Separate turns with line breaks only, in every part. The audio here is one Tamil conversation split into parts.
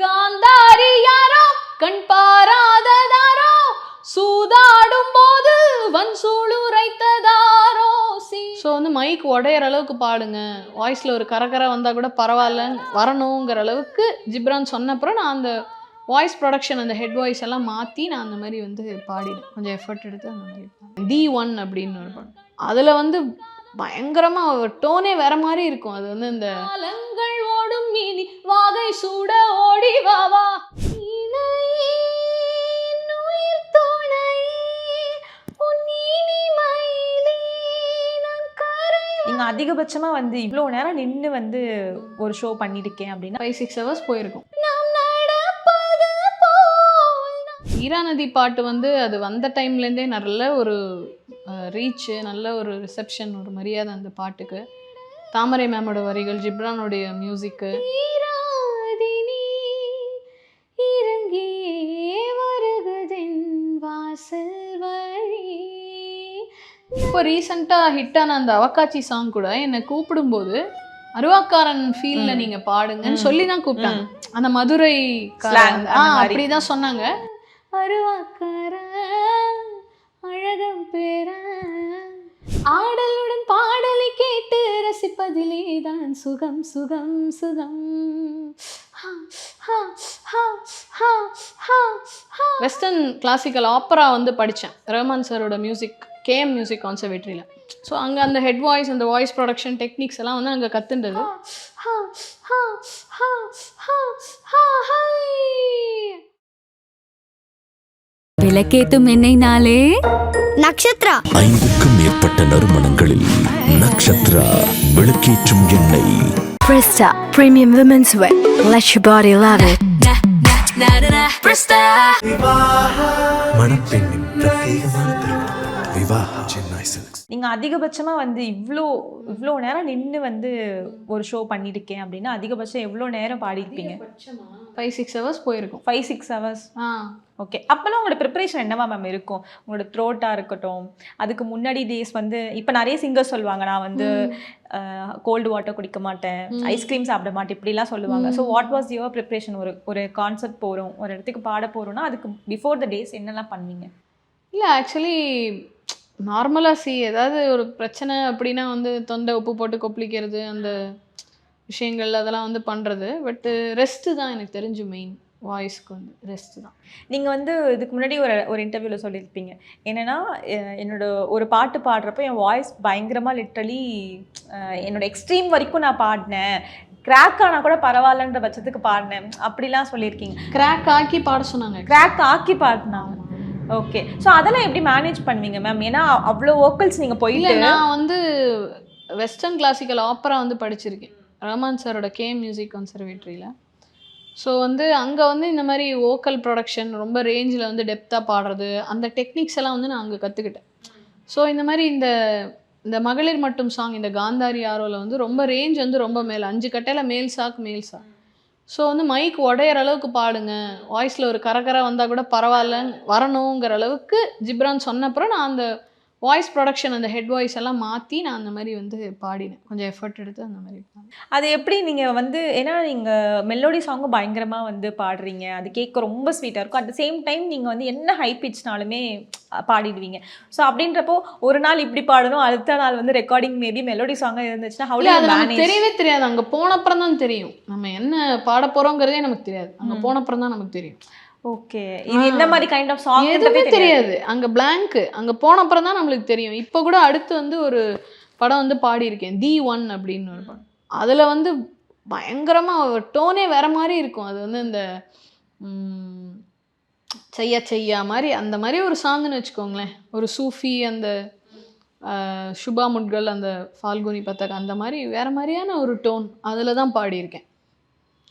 காந்தாரி யாரோ கண் பாராததாரோ சூதாடும் போது வன்சூளுரைத்ததாரோ. ஸோ வந்து மைக் உடையிற அளவுக்கு பாடுங்க, வாய்ஸில் ஒரு கரகரை வந்தால் கூட பரவாயில்லன்னு வரணுங்கிற அளவுக்கு ஜிப்ரான் சொன்னப்புறம் நான் அந்த வாய்ஸ் ப்ரொடக்ஷன் அந்த ஹெட் வாய்ஸ் எல்லாம் மாற்றி நான் அந்த மாதிரி வந்து பாடினேன். கொஞ்சம் எஃபர்ட் எடுத்து அந்த மாதிரி தி ஒன் அப்படின்னு ஒரு படம். அதில் வந்து பயங்கரமாக டோனே வேற மாதிரி இருக்கும். அது வந்து இந்த காலங்கள் ஓடும் மீனி வாகை சூட ஓடி வாவா
நீங்கள் அதிகபட்சமாக வந்து இவ்வளோ நேரம் நின்று வந்து ஒரு ஷோ பண்ணியிருக்கேன் அப்படின்னா
5-6 hours போயிருக்கும். ஈரா நதி பாட்டு வந்து அது வந்த டைம்லேருந்தே நல்ல ஒரு ரீச்சு, நல்ல ஒரு ரிசப்ஷன், ஒரு மரியாதை அந்த பாட்டுக்கு. தாமரை மேமோட வரிகள், ஜிப்ரானுடைய மியூசிக்கு. இப்போ ரீசெண்டாக ஹிட்டான அந்த அவக்காச்சி சாங் கூட என்னை கூப்பிடும்போது அருவாக்காரன் ஃபீல்ல நீங்க பாடுங்கன்னு சொல்லி தான் கூப்பிட்டாங்க. அந்த மதுரை அப்படிதான் சொன்னாங்க. அருவாக்காரன் அழகம் பேர ஆடலுடன் பாடலை கேட்டு ரசிப்பதிலே தான் சுகம் சுகம் சுகம். வெஸ்டர்ன் கிளாசிக்கல் ஆப்பரா வந்து படித்தேன் ரஹ்மான் சாரோட மியூசிக், கேஎம் மியூசிக் கான்சர்வேட்டரியில். ஸோ அங்கே அந்த ஹெட் வாய்ஸ், அந்த வாய்ஸ் ப்ரொடக்ஷன் டெக்னிக்ஸ் எல்லாம் வந்து அங்கே கற்றுன்றது.
விளக்கேத்தும் எண்ணெய்னாலே நக்ஷத்ரா.
5க்கும் மேற்பட்ட நறுமணங்களில் நக்ஷத்ரா விளக்கேற்றும் எண்ணெய்.
Presta Premium Women's Wear. Let your body love it.
மணப்பெண்ணின் பிரத்யேகமான திருமணம் விவாஹா சென்னை சில்க்ஸ்.
நீங்கள் அதிகபட்சமாக வந்து இவ்வளோ நேரம் நின்று வந்து ஒரு ஷோ பண்ணியிருக்கேன் அப்படின்னா அதிகபட்சம் எவ்வளோ நேரம் பாடியிருப்பீங்க?
5-6 hours போயிருக்கும்.
5-6 hours. ஓகே. அப்போல்லாம் உங்களோட ப்ரிப்பரேஷன் என்னவா மேம் இருக்கும்? உங்களோட த்ரோட்டாக இருக்கட்டும், அதுக்கு முன்னாடி டேஸ் வந்து இப்போ நிறைய சிங்கர்ஸ் சொல்லுவாங்க, நான் வந்து கோல்டு வாட்டர் குடிக்க மாட்டேன், ஐஸ்கிரீம் சாப்பிட மாட்டேன், இப்படிலாம் சொல்லுவாங்க. So what was your preparation? ஒரு கான்சர்ட் போகிறோம், ஒரு இடத்துக்கு பாட போகிறோம்னா அதுக்கு பிஃபோர் த டேஸ் என்னெல்லாம் பண்ணுவீங்க?
இல்லை ஆக்சுவலி நார்மலாக ஏதாவது ஒரு பிரச்சனை அப்படின்னா வந்து தொண்டை உப்பு போட்டு கொப்பளிக்கிறது, அந்த விஷயங்கள் அதெல்லாம் வந்து பண்ணுறது. பட்டு ரெஸ்ட்டு தான் எனக்கு தெரிஞ்சு மெயின். வாய்ஸ்க்கு வந்து ரெஸ்ட்டு தான்.
நீங்கள் வந்து இதுக்கு முன்னாடி ஒரு இன்டர்வியூவில் சொல்லியிருப்பீங்க என்னென்னா, என்னோட ஒரு பாட்டு பாடுறப்போ என் வாய்ஸ் பயங்கரமாக லிட்ரலி என்னோட எக்ஸ்ட்ரீம் வரைக்கும் நான் பாடினேன், கிராக் ஆனால் கூட பரவாயில்லன்ற பட்சத்துக்கு பாடினேன் அப்படிலாம் சொல்லியிருக்கீங்க.
கிராக் ஆக்கி பாட சொன்னாங்க.
கிராக் ஆக்கி பாடினாங்க. ஓகே. ஸோ அதெல்லாம் எப்படி மேனேஜ் பண்ணுவீங்க மேம்? ஏன்னா அவ்வளோ வோக்கல்ஸ் நீங்கள் போயிட்டு.
நான் வந்து வெஸ்டர்ன் கிளாசிக்கல் ஆப்பரா வந்து படிச்சிருக்கேன் ரஹ்மான் சாரோட கேஎம் மியூசிக் கான்சர்வேட்டரியில். ஸோ வந்து அங்கே வந்து இந்த மாதிரி வோக்கல் ப்ரொடக்ஷன் ரொம்ப ரேஞ்சில் வந்து டெப்த்தாக பாடுறது, அந்த டெக்னிக்ஸ் எல்லாம் வந்து நான் அங்கே கற்றுக்கிட்டேன். ஸோ இந்த மாதிரி இந்த மகளிர் மட்டும் சாங், இந்த காந்தாரி ஆரோவில் வந்து ரொம்ப ரேஞ்ச் வந்து ரொம்ப மேலே 5 கட்டையில் மேல் சா. ஸோ வந்து மைக் உடையிற அளவுக்கு பாடுங்க, வாய்ஸில் ஒரு கரகரை வந்தால் கூட பரவாயில்லன்னு வரணுங்கிற அளவுக்கு ஜிப்ரான் சொன்னப்புறம் நான் அந்த வாய்ஸ் ப்ரொடக்ஷன் அந்த ஹெட் வாய்ஸ் எல்லாம் மாற்றி நான் அந்த மாதிரி வந்து பாடினேன். கொஞ்சம் எஃபர்ட் எடுத்து அந்த மாதிரி.
அது எப்படி நீங்கள் வந்து, ஏன்னா நீங்கள் மெலோடி சாங்கும் பயங்கரமாக வந்து பாடுறீங்க, அது கேட்க ரொம்ப ஸ்வீட்டாக இருக்கும். அட் த சேம் டைம் நீங்கள் வந்து என்ன ஹை பிச்னாலுமே பாடிடுவீங்க. ஸோ அப்படின்றப்போ ஒரு நாள் இப்படி பாடணும், அடுத்த நாள் வந்து ரெக்கார்டிங் மேபி மெலோடி சாங்காக இருந்துச்சுன்னா ஹவு டு மேனேஜ்?
தெரியவே தெரியாது. அங்கே போனப்புறம் தான் தெரியும் நம்ம என்ன பாட போகிறோங்கிறதே நமக்கு தெரியாது. அங்கே போனப்புறம் தான் நமக்கு தெரியும்.
ஓகே. இது என்ன மாதிரி கைண்ட் ஆஃப் சாங்
எதுவுமே தெரியாது. அங்கே பிளாங்க். அங்கே போனப்புறம் தான் நம்மளுக்கு தெரியும். இப்போ கூட அடுத்து வந்து ஒரு படம் வந்து பாடியிருக்கேன், தி ஒன் அப்படின்னு ஒரு படம். அதில் வந்து பயங்கரமாக டோனே வேற மாதிரி இருக்கும். அது வந்து இந்த செய்யா மாதிரி அந்த மாதிரி ஒரு சாங்குன்னு வச்சுக்கோங்களேன். ஒரு சூஃபி, அந்த சுபா முட்கள், அந்த ஃபால்குனி பத்தக், அந்த மாதிரி வேற மாதிரியான ஒரு டோன் அதில் தான் பாடியிருக்கேன்.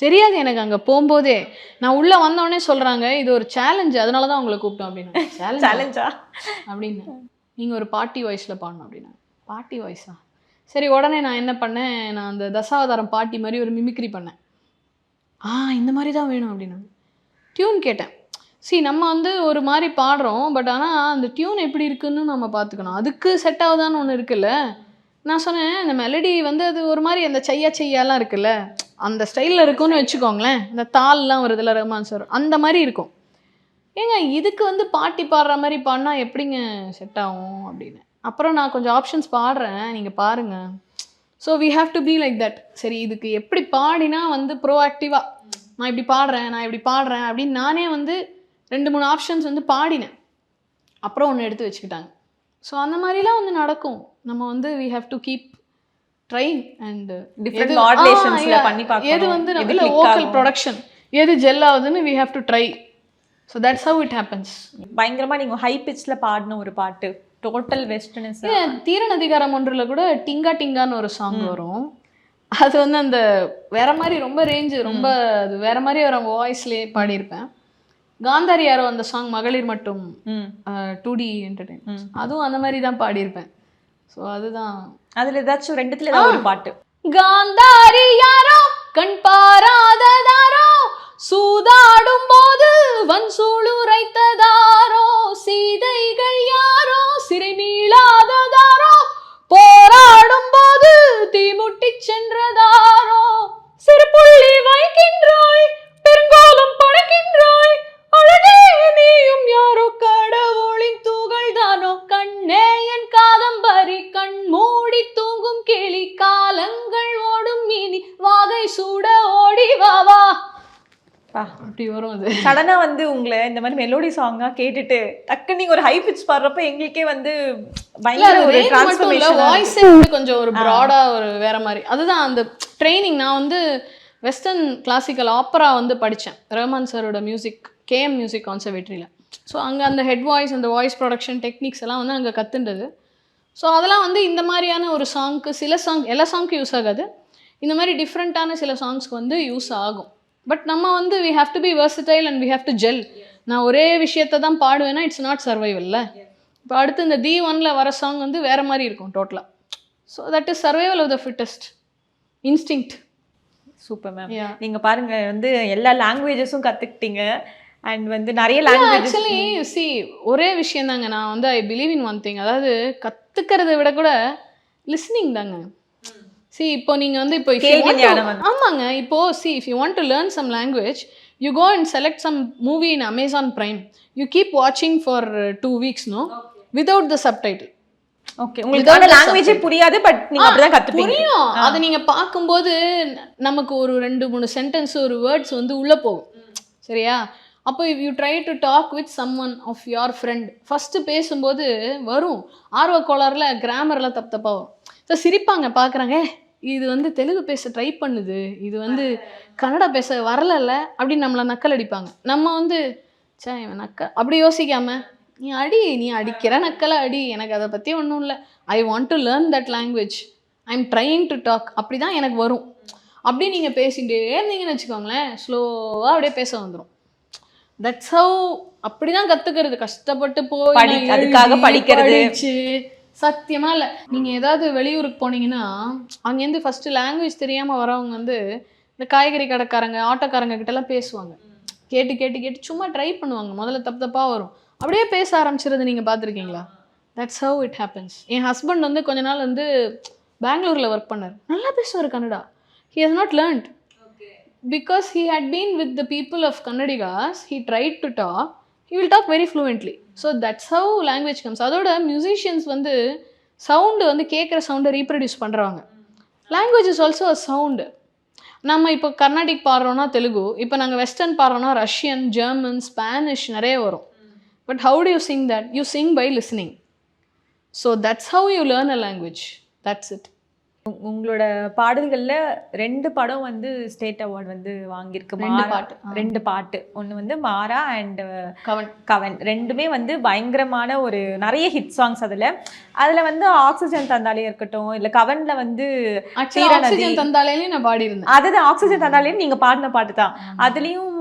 தெரியாது எனக்கு. அங்கே போகும்போதே நான் உள்ளே வந்தோடனே சொல்கிறாங்க இது ஒரு சேலஞ்சு, அதனால தான் உங்களை கூப்பிட்டோம் அப்படின்னு.
சேலஞ்சா
அப்படின்னு, நீங்கள் ஒரு பார்ட்டி வாய்ஸில் பாடணும் அப்படின்னா. பார்ட்டி வாய்ஸா? சரி. உடனே நான் என்ன பண்ணேன், நான் அந்த தசாவதாரம் பாட்டி மாதிரி ஒரு மிமிக்ரி பண்ணேன். இந்த மாதிரி தான் வேணும் அப்படின்னு டியூன் கேட்டேன். நம்ம வந்து ஒரு மாதிரி பாடுறோம், பட் ஆனால் அந்த டியூன் எப்படி இருக்குன்னு நம்ம பார்த்துக்கணும். அதுக்கு செட் ஆகுதான்னு ஒன்று இருக்குல்ல. நான் சொன்னேன், இந்த மெலடி வந்து அது ஒரு மாதிரி அந்த செய்யாலாம் இருக்குல்ல, அந்த ஸ்டைலில் இருக்கும்னு வச்சுக்கோங்களேன். இந்த தாள்லாம் வருதுல்ல ரஹ்மான் சார், அந்த மாதிரி இருக்கும். ஏங்க இதுக்கு வந்து பாட்டி பாடுற மாதிரி பாடினா எப்படிங்க செட் ஆகும் அப்படின்னு. அப்புறம் நான் கொஞ்சம் ஆப்ஷன்ஸ் பாடுறேன், நீங்கள் பாருங்கள். So we have to be like that. சரி இதுக்கு எப்படி பாடினா வந்து ப்ரோஆக்டிவாக நான் இப்படி பாடுறேன் அப்படின்னு நானே வந்து 2-3 ஆப்ஷன்ஸ் வந்து பாடினேன். அப்புறம் ஒன்று எடுத்து வச்சுக்கிட்டாங்க. ஸோ அந்த மாதிரிலாம் வந்து நடக்கும். நம்ம வந்து we have to keep trying and
different மாடுலேஷன்ஸ்ல பண்ணி பார்க்கணும்.
எது வந்து நம்ம வோக்கல் ப்ரொடக்ஷன் எது ஜெல் ஆகுதுன்னு we have to try. So that's how it happens.
பயங்கரமா நீங்க ஹை பிட்ச்ல பாடின ஒரு பாட்டு டோட்டல் வெஸ்டர்னஸ்.
தீரன் அதிகாரம் ஒன்றில் கூட டிங்கா டிங்கான்னு ஒரு சாங் வரும். அது வந்து அந்த வேற மாதிரி ரொம்ப ரேஞ்சு ரொம்ப அது வேற மாதிரி ஒரு வாய்ஸ்லேயே பாடியிருப்பேன். காந்தாரி யாரோ அந்த சாங் மகளிர் மட்டும் 2D என்டர்டெயின்மெண்ட், அதுவும் அந்த மாதிரி தான் பாடியிருப்பேன். ஸோ அதுதான்
அதுல ஏதாச்சும் ரெண்டுத்துல ஏதாவது ஒரு பாட்டு.
காந்தாரி யாரோ கண் பாராததாரோ சூதாடும் போது வன்சூளுரைத்ததாரோ சீதைகள் யாரோ சிறை மீளாததாரோ போராடும் போது தீமுட்டி சென்றதாரோ சிறுபுள்ளி வைக்கின்றாய் பெருங்கோலம் படைக்கின்றாய் அழகே நீயும் யாரோ கடவுளின் தூகள் தானோ கண்ணே என் காதம்பரி கண் மூடி தூங்கும் கிளி காலங்கள் ஓடும் மீனி வாகை சூட ஓடி வாவா. அப்படி வரும். அது
சடனா வந்து உங்களை இந்த மாதிரி மெலோடி சாங்கா கேட்டுட்டு டக்கு நீங்க ஒரு ஹை பிட்ச் பாடுறப்ப எங்களுக்கே வந்து பயங்கர ஒரு டிரான்ஸ்ஃபர்மேஷன்.
வாய்ஸே வந்து கொஞ்சம் ஒரு ப்ராடா ஒரு வேற மாதிரி. அதுதான் அந்த ட்ரைனிங். நான் வந்து வெஸ்டர்ன் கிளாசிக்கல் ஆப்பரா வந்து படித்தேன் ரஹ்மான் சாரோட மியூசிக் கேஎம் மியூசிக் கான்சர்வேட்டரியில். ஸோ அங்கே அந்த ஹெட் வாய்ஸ் அந்த வாய்ஸ் ப்ரொடக்ஷன் டெக்னிக்ஸ் எல்லாம் வந்து அங்கே கற்றுண்டது. ஸோ அதெல்லாம் வந்து இந்த மாதிரியான ஒரு சாங்க்கு சில சாங் எல்லா சாங்க்கும் யூஸ் ஆகாது. இந்த மாதிரி டிஃப்ரெண்ட்டான சில சாங்ஸ்க்கு வந்து யூஸ் ஆகும். பட் நம்ம வந்து we have to be versatile and we have to gel. நான் ஒரே விஷயத்தை தான் பாடுவேன்னா இட்ஸ் நாட் சர்வைவல்ல. இப்போ அடுத்து இந்த D1ல வர சாங் வந்து வேறு மாதிரி இருக்கும் டோட்டலாக. So that is survival of the fittest instinct.
Super ma'am. நீங்க பாருங்க வந்து எல்லா லாங்குவேஜஸும் கற்றுக்கிட்டீங்க அண்ட் வந்து நிறைய லாங்குவேஜ்.
ஆக்சுவலி சி ஒரே விஷயம் தாங்க. நான் வந்து I believe in one thing. அதாவது கற்றுக்கிறத விட கூட லிஸ்னிங் தாங்க. சி இப்போ நீங்கள் வந்து இப்போ ஆமாங்க. இப்போ see if you want to learn some language you go and select some movie in Amazon Prime. You keep வாட்சிங் for 2 weeks no without the subtitle.
Okay, உங்களுக்கு லாங்குவேஜே புரியாது பட் நீங்க அப்படிதான் கத்துப்பீங்க.
புரியும். அதை நீங்க பார்க்கும்போது நமக்கு ஒரு 2-3 சென்டென்ஸ் ஒரு வேர்ட்ஸ் வந்து உள்ள போகும். சரியா? அப்போ if you try to talk with someone of your friend first பேசும்போது வரும் ஆர்வ கோளாறுல கிராமர்லாம் தப்பாக வரும். ஸோ சிரிப்பாங்க பார்க்குறாங்க, இது வந்து தெலுங்கு பேச ட்ரை பண்ணுது, இது வந்து கன்னடா பேச வரலல்ல அப்படின்னு நம்மளை நக்கல் அடிப்பாங்க. நம்ம வந்து சே இவன் நக்கல் அப்படி யோசிக்காம நீ அடிக்கிற நக்கலை அடி, எனக்கு அதை பற்றி ஒன்றும் இல்லை, I want to learn that language, I am trying to talk, அப்படி தான் எனக்கு வரும். அப்படி நீங்கள் பேசிகிட்டே இருந்தீங்கன்னு வச்சுக்கோங்களேன், ஸ்லோவாக அப்படியே பேச வந்துடும். That's how. அப்படி தான் கற்றுக்கிறது. கஷ்டப்பட்டு போய்
அதுக்காக படிக்கிறது
சத்தியமா இல்லை. நீங்கள் ஏதாவது வெளியூருக்கு போனீங்கன்னா அங்கேருந்து ஃபஸ்ட்டு லாங்குவேஜ் தெரியாமல் வரவங்க வந்து இந்த காய்கறி கடைக்காரங்க ஆட்டோக்காரங்க கிட்டலாம் பேசுவாங்க. கேட்டு கேட்டு கேட்டு சும்மா ட்ரை பண்ணுவாங்க. முதல்ல தப்பாக வரும், அப்படியே பேச ஆரம்பிச்சிருது. நீங்கள் பார்த்துருக்கீங்களா? That's how it happens. என் ஹஸ்பண்ட் வந்து கொஞ்ச நாள் வந்து பெங்களூரில் ஒர்க் பண்ணார். நல்லா பேசுவார் Kannada. He has not learnt because he had been with the people of Kannadigas. He tried to talk, he will talk very fluently. So that's how language comes. அதோட மியூசிஷியன்ஸ் வந்து சவுண்டு வந்து கேட்குற சவுண்டை ரீப்ரொடியூஸ் பண்ணுறாங்க. Language is also a sound. நம்ம இப்போ கர்நாடிக் பாடுறோன்னா தெலுங்கு, இப்போ நாங்கள் வெஸ்டர்ன் பாடுறோன்னா ரஷ்யன், ஜெர்மன், ஸ்பானிஷ் நிறைய வரும். But how do you sing that? You sing by listening. So that's how you learn a language. That's it.
உங்களோட பாடல்கள்ல 2 படம் வந்து ஸ்டேட் அவார்டு வந்து வாங்கியிருக்கு. 2 பாட்டு. ஒன்று வந்து மாறா அண்ட் கவன். ரெண்டுமே வந்து பயங்கரமான ஒரு நிறைய ஹிட் சாங்ஸ். அதில் வந்து ஆக்சிஜன் தந்தாலே இருக்கட்டும், இல்லை கவன்ல வந்து
ஆக்சிஜன் தந்தாலே நான் பாடியிருந்தேன்.
அதுதான் ஆக்சிஜன் தந்தாலே நீங்கள் பாடின பாட்டு தான். அதுலேயும்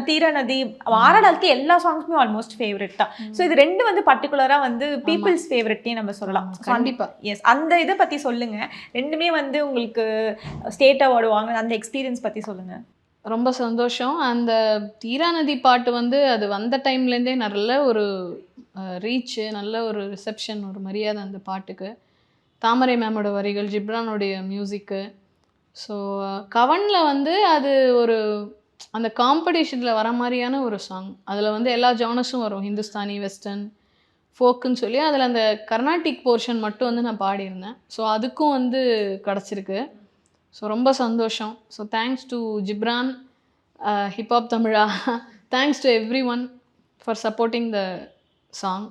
தீரநதி, வாரணாலுக்கு எல்லா சாங்ஸுமே ஆல்மோஸ்ட் ஃபேவரட் தான். ஸோ இது 2 வந்து பர்டிகுலராக வந்து பீப்புள்ஸ் ஃபேவரட்னே நம்ம சொல்லலாம்.
கண்டிப்பாக.
எஸ், அந்த இதை பற்றி சொல்லுங்கள். 2மே வந்து உங்களுக்கு ஸ்டேட் அவார்டு வாங்க அந்த எக்ஸ்பீரியன்ஸ் பற்றி சொல்லுங்கள்.
ரொம்ப சந்தோஷம். அந்த தீராநதி பாட்டு வந்து அது வந்த டைம்லேருந்தே நல்ல ஒரு ரீச்சு, நல்ல ஒரு ரிசப்ஷன், ஒரு மரியாதை அந்த பாட்டுக்கு. தாமரை மேமோட வரிகள், ஜிப்ரானுடைய மியூசிக்கு, ஸோ கவனில் வந்து அது ஒரு அந்த காம்படிஷனில் வர மாதிரியான ஒரு சாங். அதில் வந்து எல்லா ஜானர்ஸும் வரும், ஹிந்துஸ்தானி, வெஸ்டர்ன், ஃபோக்குன்னு சொல்லி. அதில் அந்த கர்நாடிக் போர்ஷன் மட்டும் வந்து நான் பாடியிருந்தேன். ஸோ அதுக்கும் வந்து கிடச்சிருக்கு. ஸோ ரொம்ப சந்தோஷம். So thanks to Ghibran, hip hop Tamizha, thanks to everyone for supporting the song.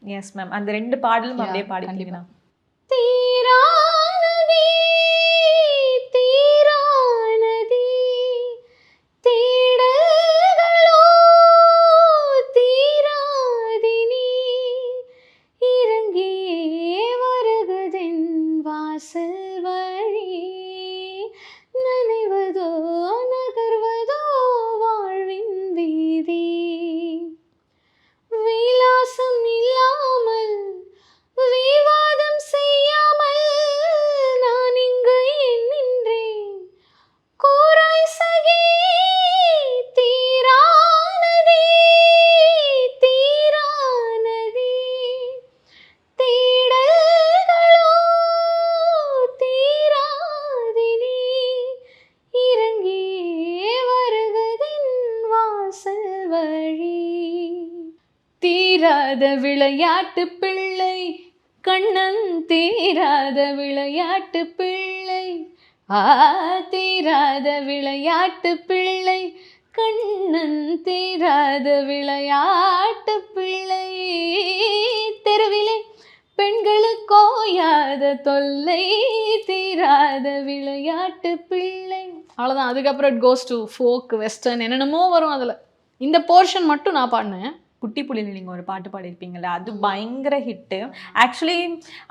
Yes ma'am, அந்த 2 பாடலும் அப்படியே பாடிட்டீங்கன்னா.
தீரானதி தீரானதி தேடல்களோ தீராதினி இறங்கியே வருகதென் வாசல் வழி நனைவதோ நகர்வதோ வாழ்வின் வீதி விலாசம் இல்லாமல் விவாதம் செய்யாமல் நான் இங்கு நின்றேன் கோராய் சகி தீரானதி தீரானதி தேடல்களோ தீராதினி இறங்கியே வருகதென் வாசல் வழி தீராத விளையாட்டு பிள்ளை கண்ணன் தீராத விளையாட்டு பிள்ளை தீராத விளையாட்டு பிள்ளை கண்ணன் தீராத விளையாட்டு பிள்ளை தெருவிலே பெண்களுக்கு ஓயாத தொல்லை தீராத விளையாட்டு பிள்ளை. அவ்வளோதான். அதுக்கப்புறம் it goes to folk, western, என்னென்னமோ வரும். அதில் இந்த போர்ஷன் மட்டும் நான் பாடினேன்.
குட்டி புள்ளியில் நீங்கள் ஒரு பாட்டு பாடியிருப்பீங்கள்ல, அது பயங்கர ஹிட்டு. ஆக்சுவலி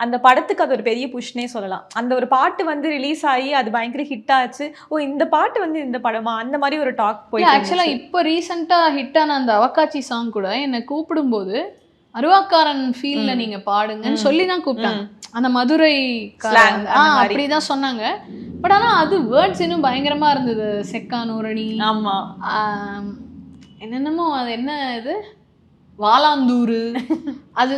அந்த படத்துக்கு அது ஒரு பெரிய புஷ்னே சொல்லலாம். அந்த ஒரு பாட்டு வந்து ரிலீஸ் ஆகி அது பயங்கர ஹிட் ஆச்சு. ஓ, இந்த பாட்டு வந்து இந்த படமா, அந்த மாதிரி ஒரு டாக் போயிட்டு.
ஆக்சுவலாக இப்போ ரீசெண்டாக ஹிட்டான அந்த அவக்காச்சி சாங் கூட என்னை கூப்பிடும்போது அருவாக்காரன் ஃபீல்ல நீங்க பாடுங்கன்னு சொல்லி தான் கூப்பிட்டாங்க. அந்த மதுரை அப்படிதான் சொன்னாங்க. பட் ஆனா அது வேர்ட்ஸ் இன்னும் பயங்கரமா இருந்தது. செக்கானூரணி,
ஆமா,
என்னென்னமோ, அது என்ன இது வாலாந்தூர், அது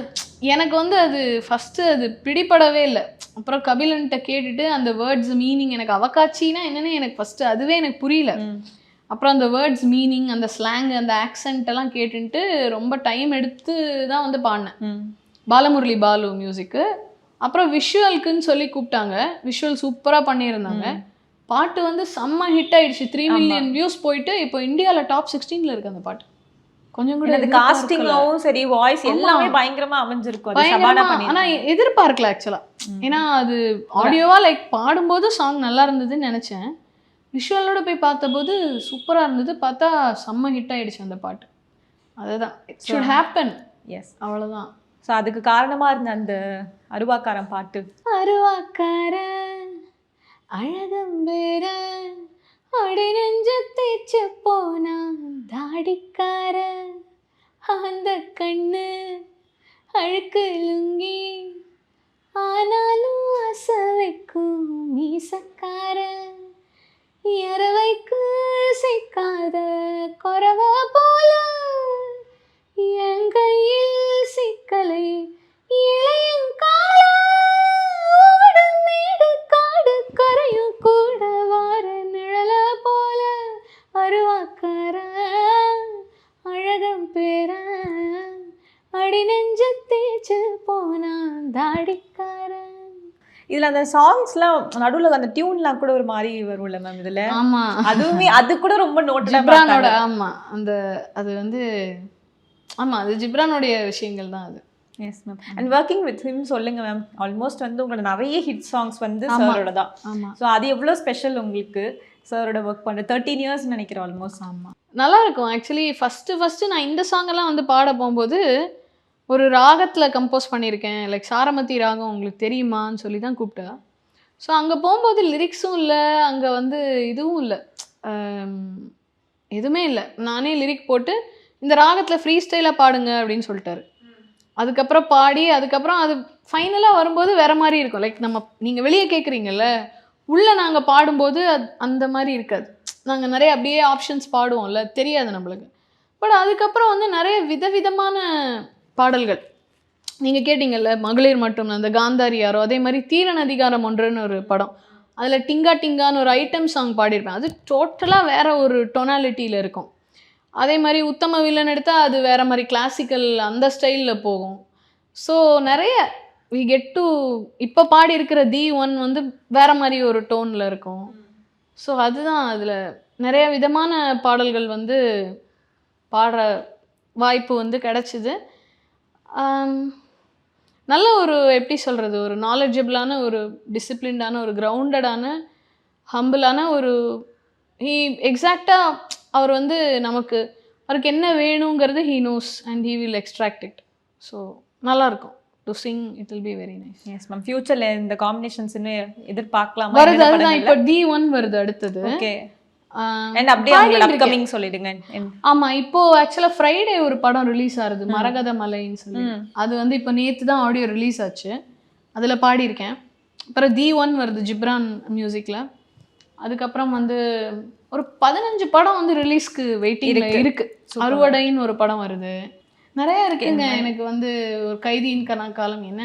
எனக்கு வந்து அது ஃபஸ்ட்டு அது பிடிபடவே இல்லை. அப்புறம் கபிலன்ட்ட கேட்டுட்டு அந்த வேர்ட்ஸ் மீனிங், எனக்கு அவக்காட்சினா என்னன்னு எனக்கு ஃபஸ்ட்டு அதுவே எனக்கு புரியல. அப்புறம் அந்த வேர்ட்ஸ் மீனிங், அந்த ஸ்லாங், அந்த ஆக்சென்ட் எல்லாம் கேட்டுன்ட்டு ரொம்ப டைம் எடுத்து தான் வந்து பாடினேன். பாலமுரளி பாலு மியூசிக்கு. அப்புறம் விஷுவலுக்குன்னு சொல்லி கூப்பிட்டாங்க. விஷுவல் சூப்பராக பண்ணியிருந்தாங்க. பாட்டு வந்து செம்ம ஹிட் ஆயிடுச்சு. 3 மில்லியன் வியூஸ் போயிட்டு இப்போ இந்தியாவில் டாப் 16ல இருக்கு அந்த பாட்டு. கொஞ்சம் கூட
காஸ்டிங்காவும் சரி, வாய்ஸ் எல்லாமே பயங்கரமா அமைஞ்சிருக்கும்.
ஆனா எதிர்பார்க்கல ஆக்சுவலா. ஏன்னா அது ஆடியோவா லைக் பாடும்போது சாங் நல்லா இருந்ததுன்னு நினைச்சேன். விஷுவலோட போய் பார்த்தபோது சூப்பரா இருந்தது. பார்த்தா செம்ம ஹிட் ஆயிடுச்சு அந்த பாட்டு. அதுதான் இட் ஷுட் ஹேப்பன்.
எஸ்,
அவ்வளவுதான்.
ஸோ அதுக்கு காரணமா இருந்த அந்த அருவாக்காரன் பாட்டு.
அருவாக்காரன் அழகம்பேரன் அடி நெஞ்ச தேய்ச்ச போனா தாடிக்காரன் அந்த கண்ணு அழுக்கு லுங்கி ஆனாலும் ஆசை வைக்கும் மீசக்காரன் இரவைக்கு சிக்காத குறவ போல என் கையில் சிக்கலை இளையங்கால மேடு காடு கரையும் கூட வார நிழல போல அருவாக்கார அழகம் பேர அடி நெஞ்ச தேய்ச்சு போனான் தாடிக்காரன்.
இதுல அந்த சாங்ஸ்லாம் நடுவுல அந்த டியூன்லாம் கூட ஒரு மாதிரி வரும்ல மேம் இதுல.
ஆமா,
அதுவுமே அது கூட ரொம்ப
ஜிப்ரானோட. ஆமா, அந்த அது வந்து ஆமா, அது ஜிப்ரானோடைய விஷயங்கள் தான் அது.
Yes ma'am. And working with him சொல்லுங்க மேம். ஆல்மோஸ்ட் வந்து உங்களோட நிறைய ஹிட் சாங்ஸ் வந்து சாரோட தான்.
ஆமா,
ஸோ அது எவ்வளோ ஸ்பெஷல் உங்களுக்கு சாரோட ஒர்க் பண்ணுற 13 இயர்ஸ் நினைக்கிறேன் ஆல்மோஸ்ட்.
ஆமாம், நல்லா இருக்கும். ஆக்சுவலி ஃபஸ்ட்டு நான் இந்த சாங்கெல்லாம் வந்து பாட போகும்போது ஒரு ராகத்தில் கம்போஸ் பண்ணியிருக்கேன். லைக் சாரமதி ராகம் உங்களுக்கு தெரியுமான்னு சொல்லி தான் கூப்பிட்டா. ஸோ அங்கே போகும்போது லிரிக்ஸும் இல்லை, அங்கே வந்து இதுவும் இல்லை, எதுவுமே இல்லை. நானே லிரிக் போட்டு இந்த ராகத்தில் ஃப்ரீ ஸ்டைலாக பாடுங்க அப்படின்னு சொல்லிட்டாரு. அதுக்கப்புறம் பாடி அதுக்கப்புறம் அது ஃபைனலாக வரும்போது வேறு மாதிரி இருக்கும். லைக் நீங்கள் வெளியே கேட்குறீங்கல்ல, உள்ளே நாங்கள் பாடும்போது அந்த மாதிரி இருக்காது. நாங்கள் நிறைய அப்படியே ஆப்ஷன்ஸ் பாடுவோம்ல, தெரியாது நம்மளுக்கு. பட் அதுக்கப்புறம் வந்து நிறைய விதவிதமான பாடல்கள் நீங்கள் கேட்டிங்கல்ல, மகளிர் மட்டும் அந்த காந்தாரி யாரோ, அதே மாதிரி தீரன் அதிகாரம் ஒன்றுன்னு ஒரு படம், அதில் டிங்கா டிங்கான்னு ஒரு ஐட்டம் சாங் பாடியிருப்பேன். அது டோட்டலாக வேற ஒரு டொனாலிட்டியில் இருக்கும். அதே மாதிரி உத்தம வில்லன் எடுத்தால் அது வேற மாதிரி கிளாசிக்கல் அந்த ஸ்டைலில் போகும். ஸோ நிறைய வி கெட் டு இப்போ பாடி இருக்கிற தி ஒன் வந்து வேற மாதிரி ஒரு டோனில் இருக்கும். ஸோ அதுதான் அதில் நிறைய விதமான பாடல்கள் வந்து பாடுற வாய்ப்பு வந்து கிடச்சிது. நல்ல ஒரு எப்படி சொல்கிறது, ஒரு நாலேஜபிளான, ஒரு டிசிப்ளின்டான, ஒரு கிரவுண்டடான, ஹம்பிளான ஒரு எக்ஸாக்டாக அவர் வந்து நமக்கு அவருக்கு என்ன வேணுங்கிறது he knows and he will extract it. So நல்லாயிருக்கும் to sing. It will be very nice.
Yes ma'am. ஃபியூச்சரில் இந்த காம்பினேஷன்ஸ் இன்னும் எதிர்பார்க்கலாம்
வருது. அதுதான் இப்போ D1 வருது அடுத்தது.
ஓகே. அண்ட் அப்படியே அவங்களோட அப்கமிங் சொல்லிடுங்க.
ஆமாம், இப்போ ஆக்சுவலாக ஃப்ரைடே ஒரு படம் ரிலீஸ் ஆகுது, மரகத மலைன்னு சொல்லி. அது வந்து இப்போ நேற்று தான் ஆடியோ ரிலீஸ் ஆச்சு. அதில் பாடியிருக்கேன். அப்புறம் D1 வருது ஜிப்ரான் மியூசிக்கில். அதுக்கப்புறம் வந்து ஒரு 15 படம் வந்து ரிலீஸ்க்கு வெயிட்டிங்கில் இருக்கு. அறுவடைன்னு ஒரு படம் வருது. நிறைய இருக்குங்க. எனக்கு வந்து ஒரு கைதியின் கனாக்காலம் என்ன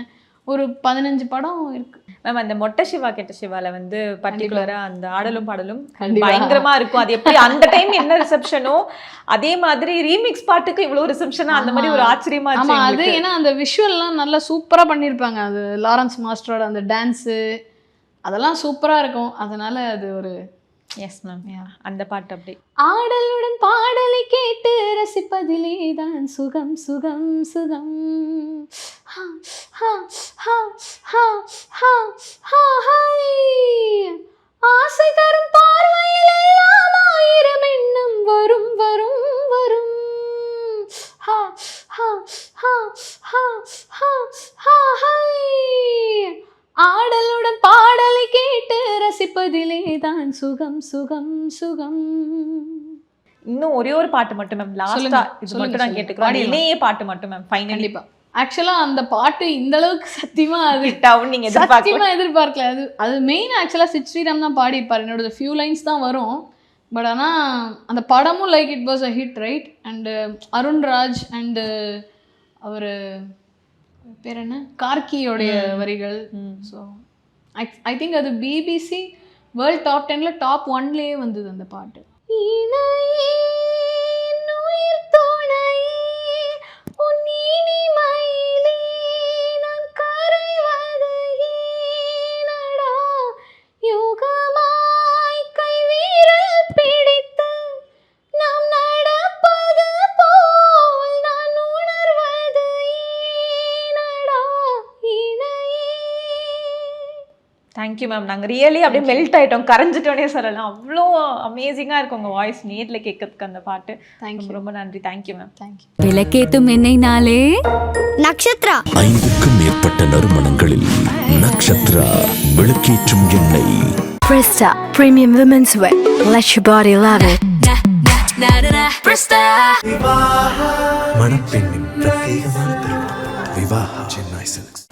ஒரு 15 படம் இருக்கு
மேம். அந்த மொட்டை சிவா கெட்ட சிவால வந்து பர்டிகுலரா அந்த ஆடலும் பாடலும் பயங்கரமா இருக்கும். அது எப்படி அந்த டைம் என்ன ரிசப்ஷனோ அதே மாதிரி ரீமிக்ஸ் பாட்டுக்கு இவ்வளவு ரிசப்ஷனா அந்த மாதிரி ஒரு ஆச்சரியமா இருக்கு.
ஆமா, அது ஏன்னா அந்த விஷுவல்லாம் நல்லா சூப்பரா பண்ணியிருப்பாங்க. அது லாரன்ஸ் மாஸ்டரோட அந்த டான்ஸு அதெல்லாம் சூப்பரா இருக்கும். அதனால அது ஒரு
எஸ் மேம். அந்த பாட்டு அப்படி
ஆடலுடன் பாடலை கேட்டு ரசிப்பதிலே தான் சுகம் சுகம் சுகம். ஆசை தரும் பார்வையில் எல்லாம் ஆயிரம் எண்ணம் வரும் வரும் வரும். ஆடலுடன் பாடலை கேட்டு ரசிப்பதிலே தான் சுகம் சுகம் சுகம்.
இன்னும் ஒரே ஒரு பாட்டு மட்டும் மேம் லாஸ்டா இது மட்டும் நான் கேட்டுக்கிறேன். இணையே பாட்டு மட்டும் மேம் ஃபைனலி.
கண்டிப்பா. ஆக்சுவலாக அந்த பாட்டு இந்த அளவுக்கு சத்தியமா அது
நீங்க
சத்தியமா எதிர்பார்க்கல. அது மெயின் ஆக்சுவலாக சித் ஸ்ரீராம் தான் பாடியிருப்பார். என்னோட ஃபியூ லைன்ஸ் தான் வரும். பட் ஆனால் அந்த படமும் like it was a hit right. And Arunraj and அவர் பேர் என்ன கார்கியோடைய வரிகள். ஸோ ஐ திங்க் அது பிபிசி வேர்ல்ட் டாப் 10ல டாப் 1லேயே வந்தது அந்த பாட்டு.
Thank you ma'am. நாங்கள் ரியலி அப்படியே மெல்ட் ஆகிட்டோம், கரைஞ்சிட்டோன்னே சொல்லலாம். அவ்வளோ அமேசிங்காக இருக்கும் உங்கள் வாய்ஸ் நேரில் கேட்கறதுக்கு அந்த பாட்டு. தேங்க்யூ, ரொம்ப நன்றி. Thank you ma'am. தேங்க்யூ.
விளக்கேத்தும் எண்ணெய்னாலே நக்ஷத்ரா.
5க்கும் மேற்பட்ட நறுமணங்களில் நக்ஷத்ரா விளக்கேற்றும் எண்ணெய்.
Presta Premium Women's Wear. Let your body love it.
மணப்பெண்ணின் பிரத்யேகமான திருமணம் விவாஹா சென்னை சில்க்ஸ்.